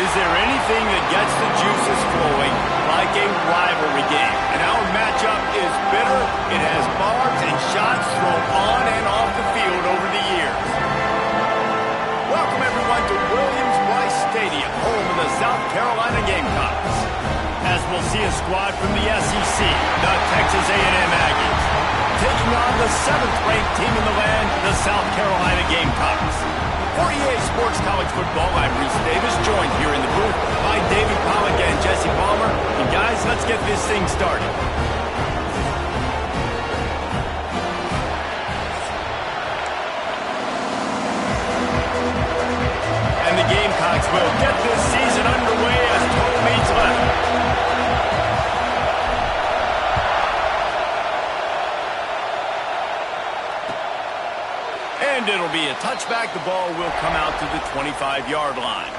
Is there anything that gets the juices flowing like a rivalry game? And our matchup is bitter. It has barbs and shots thrown on and off the field over the years. Welcome, everyone, to Williams-Brice Stadium, home of the South Carolina Gamecocks. As we'll see a squad from the SEC, the Texas A&M Aggies, taking on the 7th-ranked team in the land, the South Carolina Gamecocks. For EA Sports College Football, I'm Reese Davis, joined here in the booth by David Pollack and Jesse Palmer. And guys, let's get this thing started. And the Gamecocks will get this season underway as total meets left. And it'll be a touchback. The ball will come out to the 25-yard line.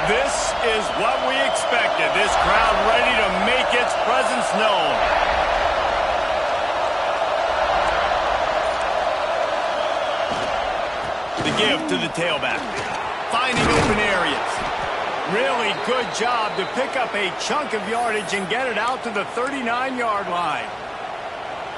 This is what we expected. This crowd ready to make its presence known. The give to the tailback. Finding open areas. Really good job to pick up a chunk of yardage and get it out to the 39-yard line.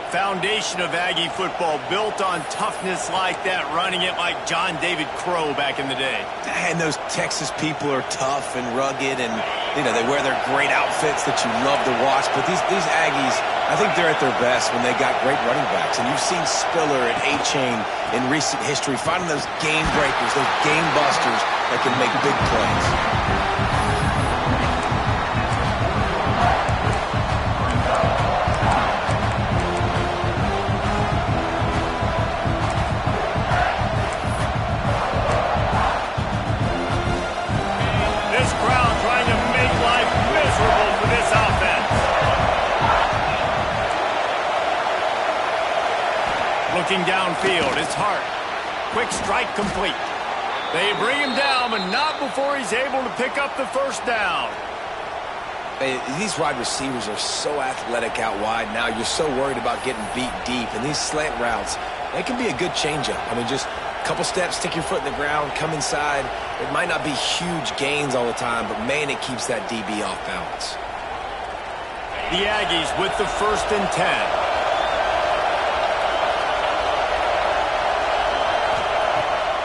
Foundation of Aggie football built on toughness like that, running it like John David Crow back in the day. And those Texas people are tough and rugged, and you know they wear their great outfits that you love to watch. But these Aggies, I think they're at their best when they got great running backs. And you've seen Spiller and A-Chain in recent history finding those game breakers, those game busters that can make big plays. Looking downfield, it's Hart. Quick strike complete. They bring him down, but not before he's able to pick up the first down. These wide receivers are so athletic out wide now. You're so worried about getting beat deep. And these slant routes, they can be a good changeup. I mean, just a couple steps, stick your foot in the ground, come inside. It might not be huge gains all the time, but, man, it keeps that DB off balance. The Aggies with the 1st and 10.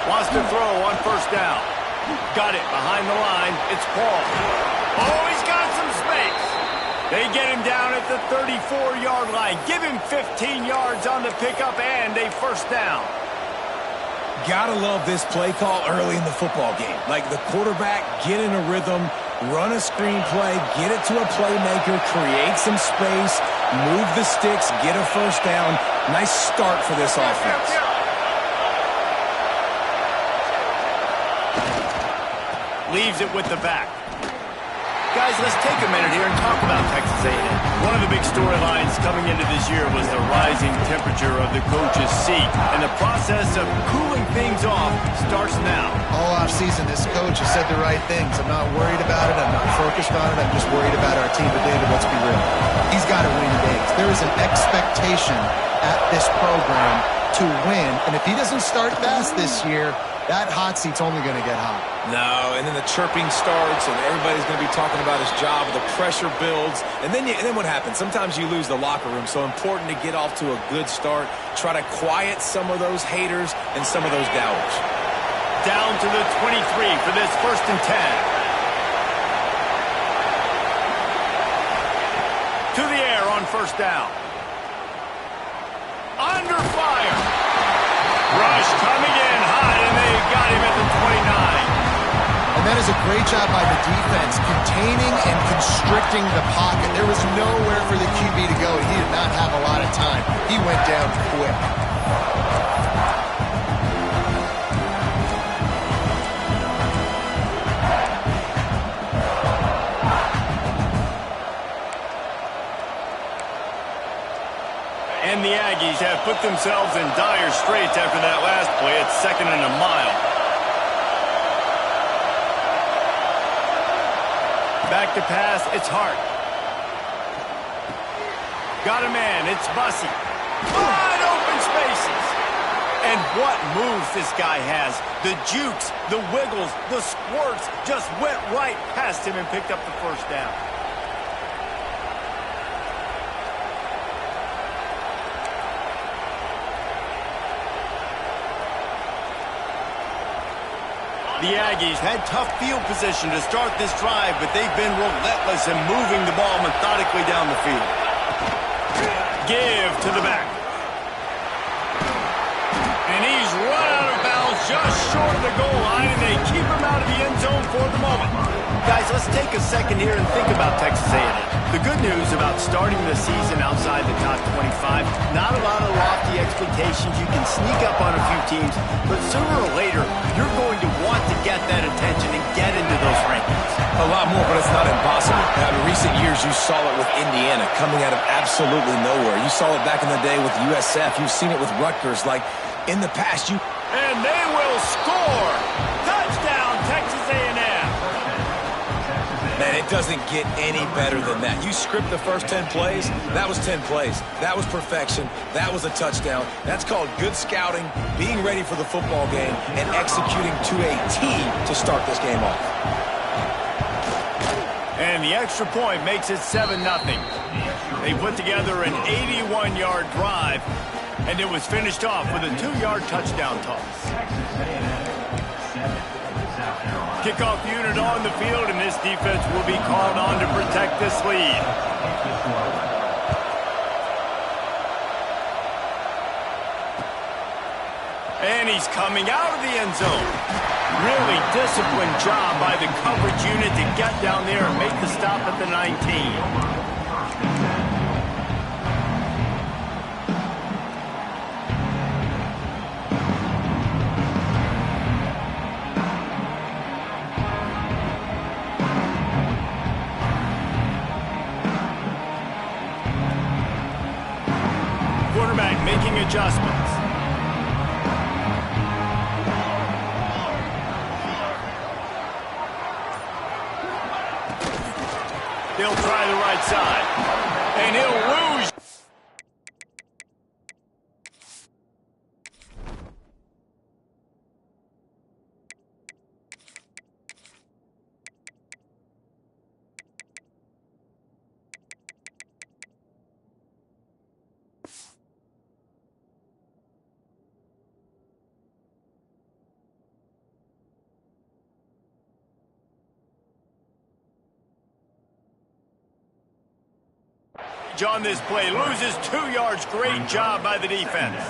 Wants to throw on first down. Got it behind the line. It's Paul. Oh, he's got some space. They get him down at the 34-yard line. Give him 15 yards on the pickup and a first down. Gotta love this play call early in the football game. Like the quarterback, get in a rhythm, run a screen play, get it to a playmaker, create some space, move the sticks, get a first down. Nice start for this offense. Leaves it with the back. Guys, let's take a minute here and talk about Texas A&M. One of the big storylines coming into this year was the rising temperature of the coach's seat. And the process of cooling things off starts now. All offseason, this coach has said the right things. I'm not worried about it. I'm not focused on it. I'm just worried about our team. But, David, let's be real. He's got to win games. There is an expectation at this program to win. And if he doesn't start fast this year, that hot seat's only going to get hot. No, and then the chirping starts, and everybody's going to be talking about his job. The pressure builds, and then what happens? Sometimes you lose the locker room, so important to get off to a good start. Try to quiet some of those haters and some of those doubters. Down to the 23 for this 1st and 10. To the air on first down. Under fire. Rush coming in hot, and they got him at the 29. And that is a great job by the defense, containing and constricting the pocket. There was nowhere for the QB to go, and he did not have a lot of time. He went down quick. And the Aggies have put themselves in dire straits after that last play. It's 2nd and a mile. Back to pass, it's Hart. Got a man, it's Bussey. Wide open spaces. And what moves this guy has. The jukes, the wiggles, the squirts just went right past him and picked up the first down. The Aggies had tough field position to start this drive, but they've been relentless in moving the ball methodically down the field. Give to the back. And he's run out of bounds just short of the goal line, and they keep him out of the end zone for the moment. Guys, let's take a second here and think about Texas A&M. The good news about starting the season outside the top 25, not a lot of lofty expectations. You can sneak up on a few teams, but sooner or later, you're going to want to get that attention and get into those rankings. A lot more, but it's not impossible. Now, in recent years, you saw it with Indiana coming out of absolutely nowhere. You saw it back in the day with USF. You've seen it with Rutgers. Like, in the past, you... And they will score! Touchdown, Texas A&M! Man, it doesn't get any better than that. You script the first 10 plays, that was 10 plays. That was perfection. That was a touchdown. That's called good scouting, being ready for the football game, and executing to a T to start this game off. And the extra point makes it 7-0. They put together an 81-yard drive, and it was finished off with a 2-yard touchdown toss. Kickoff unit on the field, and this defense will be called on to protect this lead. And he's coming out of the end zone. Really disciplined job by the coverage unit to get down there and make the stop at the 19. Making adjustments. He'll try the right side, and he'll lose. On this play, loses 2 yards. Great job by the defense.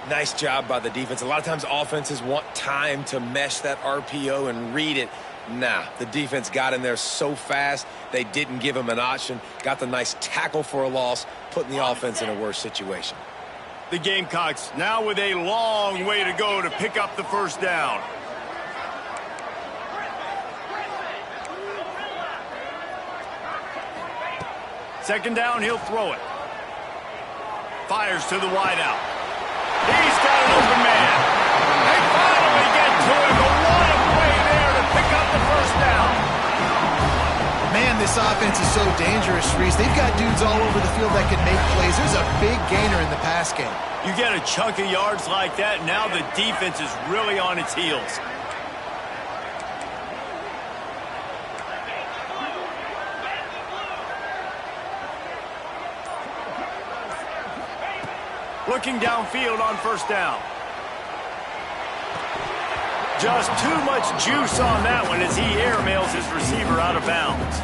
Nice job by the defense. A lot of times offenses want time to mesh that RPO and read it. Nah, the defense got in there so fast, they didn't give him an option. Got the nice tackle for a loss, putting the offense in a worse situation. The Gamecocks now with a long way to go to pick up the first down. Second down, he'll throw it. Fires to the wideout. He's got an open man. They finally get to him, but what a play there to pick up the first down. Man, this offense is so dangerous, Reese. They've got dudes all over the field that can make plays. There's a big gainer in the pass game. You get a chunk of yards like that, now the defense is really on its heels. Looking downfield on first down. Just too much juice on that one as he airmails his receiver out of bounds.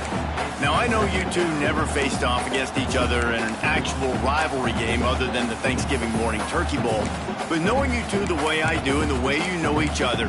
Now, I know you two never faced off against each other in an actual rivalry game other than the Thanksgiving morning turkey bowl. But knowing you two the way I do and the way you know each other,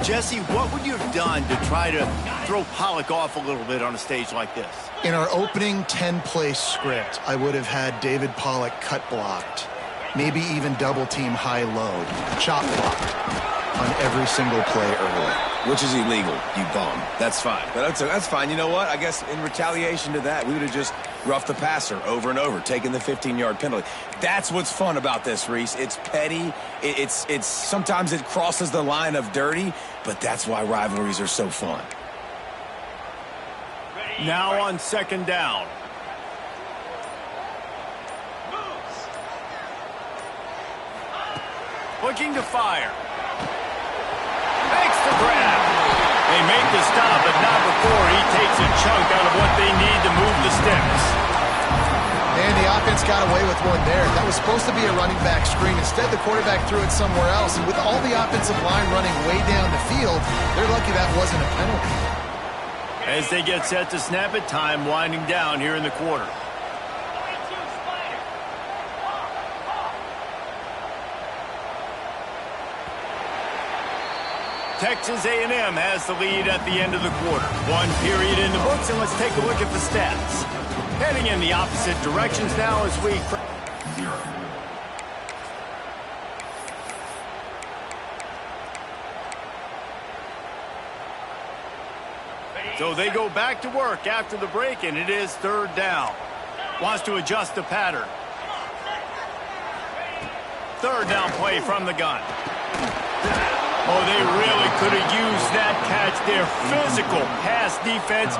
Jesse, what would you have done to try to throw Pollock off a little bit on a stage like this? In our opening 10-play script, I would have had David Pollock cut blocked. Maybe even double-team high-load, chop blocked on every single play early. Which is illegal, you bum. That's fine. But that's fine. You know what? I guess in retaliation to that, we would have just roughed the passer over and over, taking the 15-yard penalty. That's what's fun about this, Reese. It's petty. It's sometimes it crosses the line of dirty, but that's why rivalries are so fun. Now on second down. Looking to fire. Makes the grab. They make the stop, but not before he takes a chunk out of what they need to move the sticks. And the offense got away with one there. That was supposed to be a running back screen. Instead, the quarterback threw it somewhere else. And with all the offensive line running way down the field, they're lucky that wasn't a penalty. As they get set to snap it, time winding down here in the quarter. Texas A&M has the lead at the end of the quarter. One period in the books, and let's take a look at the stats. Heading in the opposite directions now as we... So they go back to work after the break, and it is third down. Wants to adjust the pattern. Third down play from the gun. Oh, they really could have used that catch there. Physical pass defense.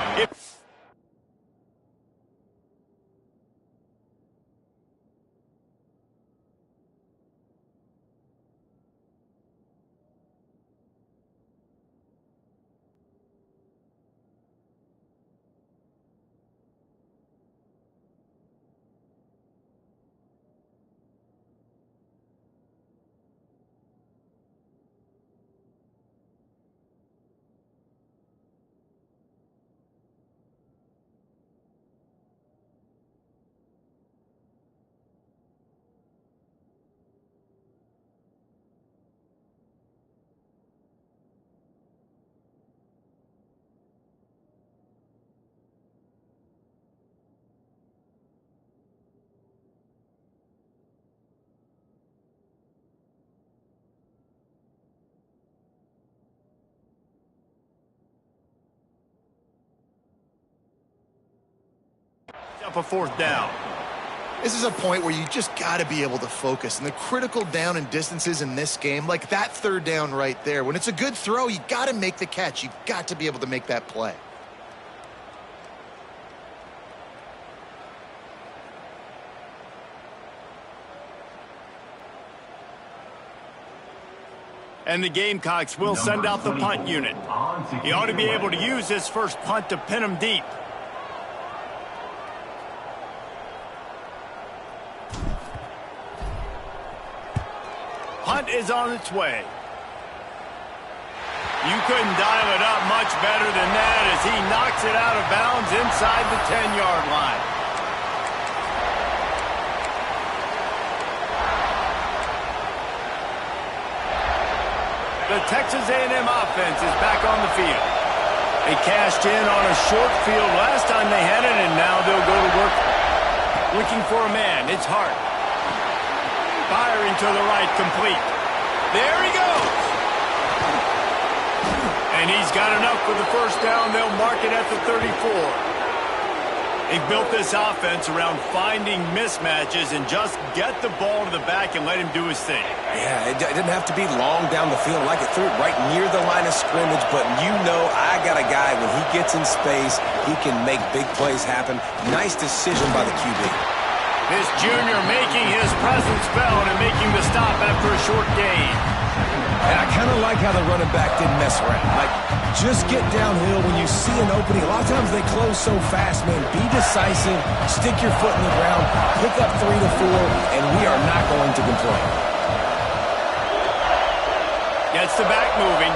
Up a fourth down. This is a point where you just got to be able to focus. And the critical down and distances in this game, like that third down right there, when it's a good throw, you got to make the catch. You've got to be able to make that play. And the Gamecocks will send out the punt unit. He ought to be able to use this first punt to pin him deep. Punt is on its way. You couldn't dial it up much better than that as he knocks it out of bounds inside the 10-yard line. The Texas A&M offense is back on the field. They cashed in on a short field last time they had it, and now they'll go to work. Looking for a man. It's Hart. Firing to the right, complete. There he goes. And he's got enough for the first down. They'll mark it at the 34. They've built this offense around finding mismatches and just get the ball to the back and let him do his thing. Yeah, it didn't have to be long down the field. Like it threw it right near the line of scrimmage, but you know I got a guy, when he gets in space, he can make big plays happen. Nice decision by the QB. This junior making his presence felt and making the stop after a short gain. And I kind of like how the running back didn't mess around. Like, just get downhill when you see an opening. A lot of times they close so fast, man. Be decisive, stick your foot in the ground, pick up 3 to 4, and we are not going to complain. Gets the back moving.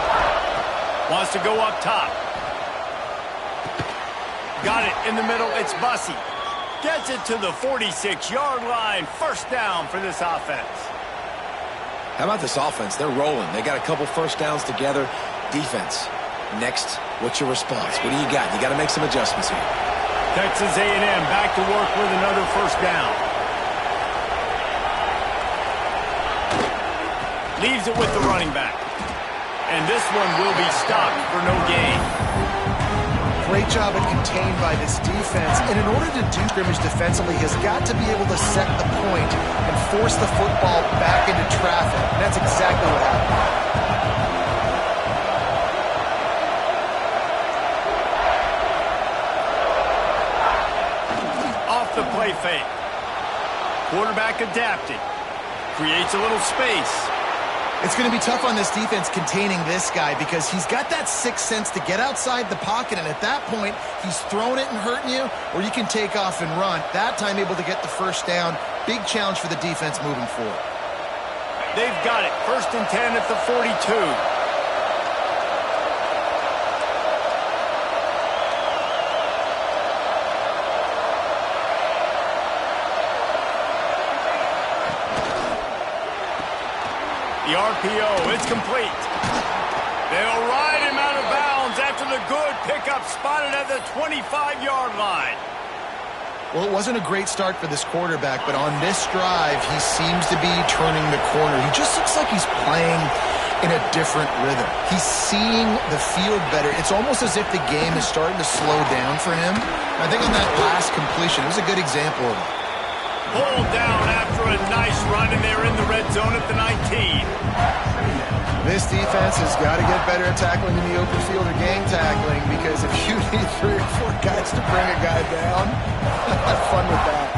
Wants to go up top. Got it in the middle. It's Bussey. Gets it to the 46-yard line. First down for this offense. How about this offense? They're rolling. They got a couple first downs together. Defense. Next, what's your response? What do you got? You got to make some adjustments here. Texas A&M back to work with another first down. Leaves it with the running back. And this one will be stopped for no gain. Great job at contained by this defense. And in order to do scrimmage defensively, he has got to be able to set the point and force the football back into traffic. And that's exactly what happened. Quarterback adapting. Creates a little space. It's going to be tough on this defense containing this guy because he's got that sixth sense to get outside the pocket, and at that point, he's throwing it and hurting you, or you can take off and run. That time able to get the first down. Big challenge for the defense moving forward. They've got it. 1st and 10 at the 42. The RPO, it's complete. They'll ride him out of bounds after the good pickup spotted at the 25-yard line. Well, it wasn't a great start for this quarterback, but on this drive, he seems to be turning the corner. He just looks like he's playing in a different rhythm. He's seeing the field better. It's almost as if the game is starting to slow down for him. I think on that last completion, it was a good example of it. Pulled down after a nice run, and they're in the red zone at the 19. This defense has got to get better at tackling in the open field or gang tackling, because if you need 3 or 4 guys to bring a guy down, have fun with that.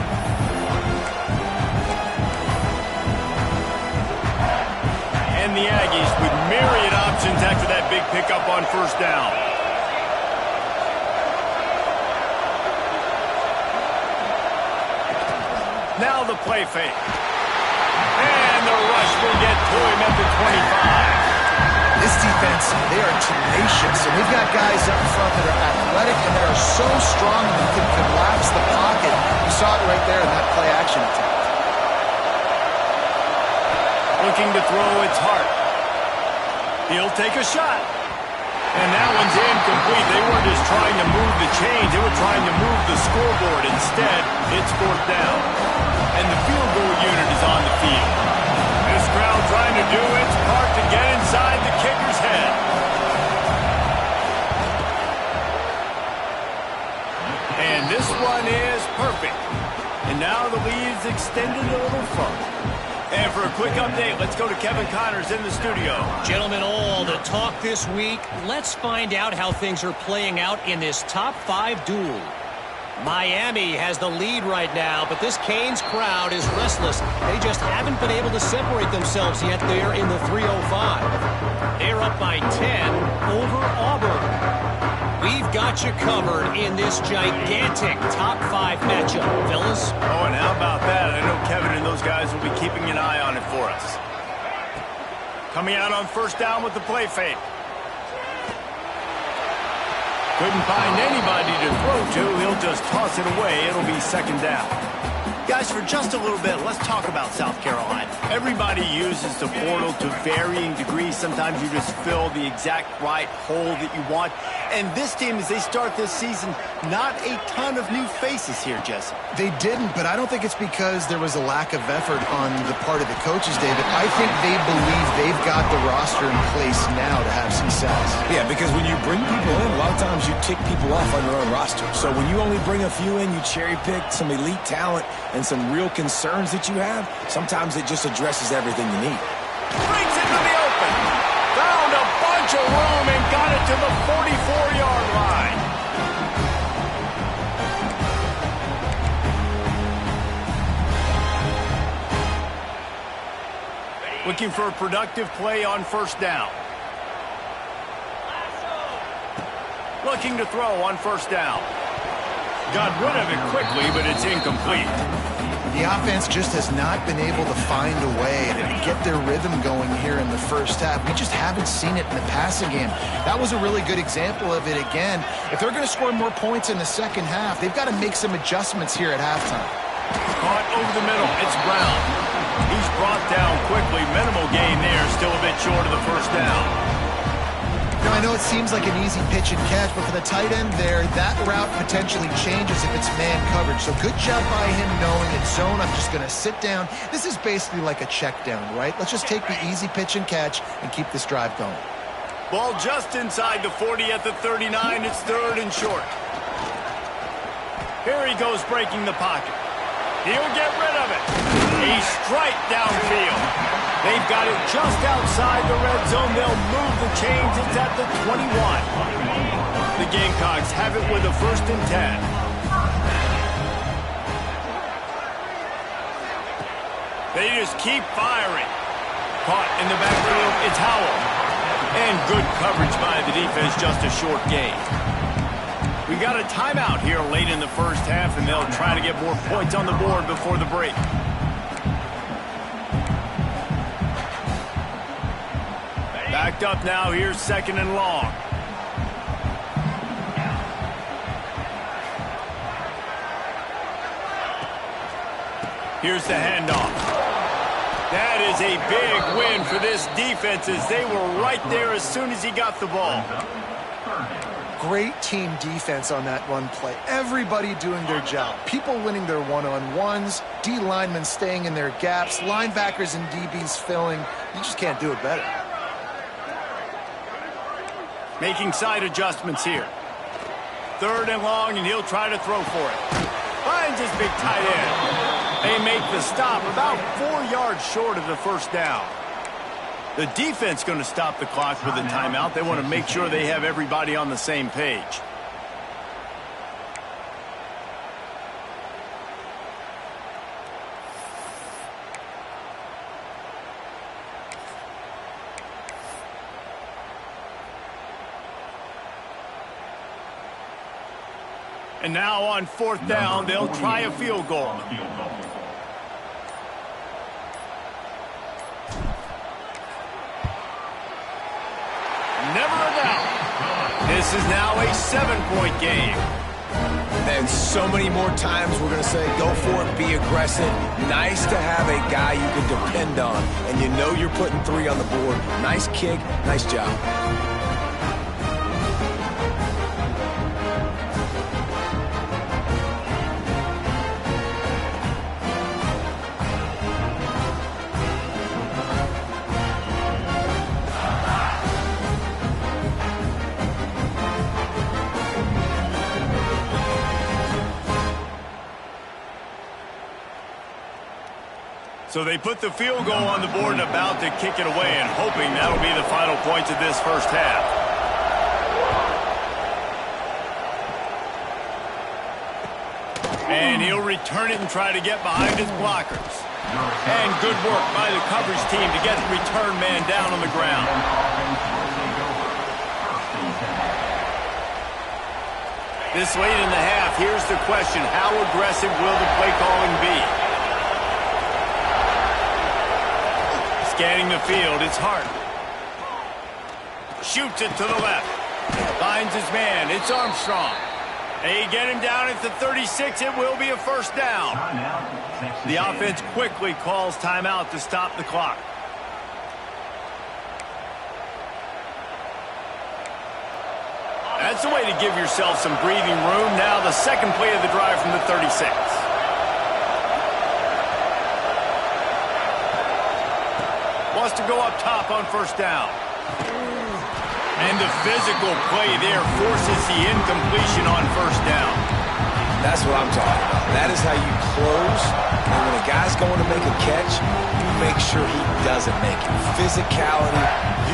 And the Aggies with myriad options after that big pickup on 1st down. Now the play fake. And the rush will get to him at the 25. This defense, they are tenacious, and they've got guys up front that are athletic and that are so strong that they can collapse the pocket. You saw it right there in that play action attempt. Looking to throw, it's Hart. He'll take a shot. And that one's incomplete. They weren't just trying to move the chains. They were trying to move the scoreboard. Instead, it's 4th down. And the field goal unit is on the field. This crowd trying to do its part to get inside the kicker's head. And this one is perfect. And now the lead is extended a little further. And for a quick update, let's go to Kevin Connors in the studio. Gentlemen, all the talk this week. Let's find out how things are playing out in this top 5 duel. Miami has the lead right now, but this Canes crowd is restless. They just haven't been able to separate themselves yet there in the 305. They're up by 10 over Auburn. We've got you covered in this gigantic top 5 matchup, fellas. Oh, and how about that? I know Kevin and those guys will be keeping an eye on it for us. Coming out on 1st down with the play fake. Couldn't find anybody to throw to. He'll just toss it away. It'll be 2nd down. Guys, for just a little bit, let's talk about South Carolina. Everybody uses the portal to varying degrees. Sometimes you just fill the exact right hole that you want. And this team, as they start this season, not a ton of new faces here, Jesse. They didn't, but I don't think it's because there was a lack of effort on the part of the coaches, David. I think they believe they've got the roster in place now to have success. Yeah, because when you bring people in, a lot of times you tick people off on your own roster. So when you only bring a few in, you cherry pick some elite talent and some real concerns that you have, sometimes it just addresses everything you need. Brings it to the open. Found a bunch of room and got it to the 44-yard line. Looking for a productive play on 1st down. Looking to throw on 1st down. Got rid of it quickly, but it's incomplete. The offense just has not been able to find a way to get their rhythm going here in the 1st half. We just haven't seen it in the passing game. That was a really good example of it again. If they're going to score more points in the 2nd half, they've got to make some adjustments here at halftime. Caught over the middle. It's Brown. He's brought down quickly. Minimal gain there. Still a bit short of the 1st down. Now, I know it seems like an easy pitch and catch, but for the tight end there, that route potentially changes if it's man coverage. So good job by him knowing it's zone. I'm just going to sit down. This is basically like a check down, right? Let's just take the easy pitch and catch and keep this drive going. Ball just inside the 40 at the 39. It's 3rd and short. Here he goes breaking the pocket. He'll get rid of it. A strike downfield. They've got it just outside the red zone. They'll move the chains. It's at the 21. The Gamecocks have it with a 1st and 10. They just keep firing. Caught in the backfield, it's Howell. And good coverage by the defense, just a short gain. We got a timeout here late in the first half, and they'll try to get more points on the board before the break. Backed up now, here's 2nd and long. Here's the handoff. That is a big win for this defense as they were right there as soon as he got the ball. Great team defense on that run play. Everybody doing their job. People winning their one-on-ones, D linemen staying in their gaps, linebackers and DBs filling. You just can't do it better. Making side adjustments here. 3rd and long, and he'll try to throw for it. Finds his big tight end. They make the stop about 4 yards short of the first down. The defense going to stop the clock with a timeout. They want to make sure they have everybody on the same page. And now on 4th down, they'll try a field goal. Never a doubt. This is now a 7-point game. And so many more times we're going to say, go for it, be aggressive. Nice to have a guy you can depend on. And you know you're putting 3 on the board. Nice kick, nice job. So they put the field goal on the board and about to kick it away, and hoping that'll be the final points of this first half. And he'll return it and try to get behind his blockers. And good work by the coverage team to get the return man down on the ground. This late in the half, here's the question: how aggressive will the play calling be? Scanning the field, it's Hart. Shoots it to the left. Finds his man, it's Armstrong. They get him down at the 36, it will be a first down. The offense quickly calls timeout to stop the clock. That's the way to give yourself some breathing room. Now the second play of the drive from the 36. Wants to go up top on first down. And the physical play there forces the incompletion on first down. That's what I'm talking about. That is how you close. And when a guy's going to make a catch, you make sure he doesn't make it. Physicality,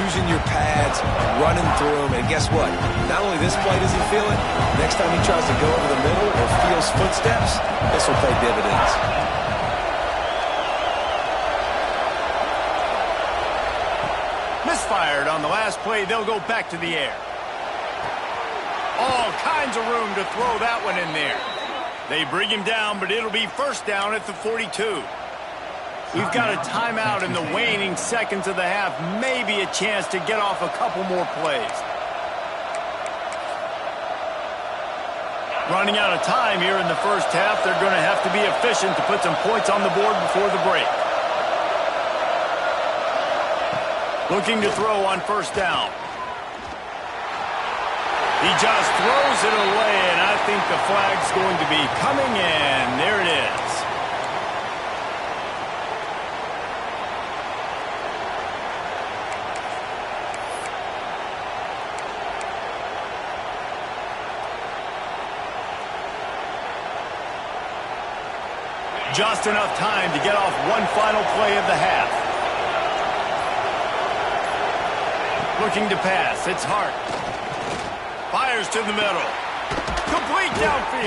using your pads, running through them. And guess what? Not only this play does he feel it, next time he tries to go over the middle or feels footsteps, this will pay dividends. Misfired on the last play. They'll go back to the air. All kinds of room to throw that one in there. They bring him down, but it'll be first down at the 42. We've got a timeout in the waning seconds of the half. Maybe a chance to get off a couple more plays. Running out of time here in the first half. They're going to have to be efficient to put some points on the board before the break. Looking to throw on first down. He just throws it away, and I think the flag's going to be coming in. There it is. Just enough time to get off one final play of the half. Looking to pass. It's Hart. Fires to the middle. Complete downfield.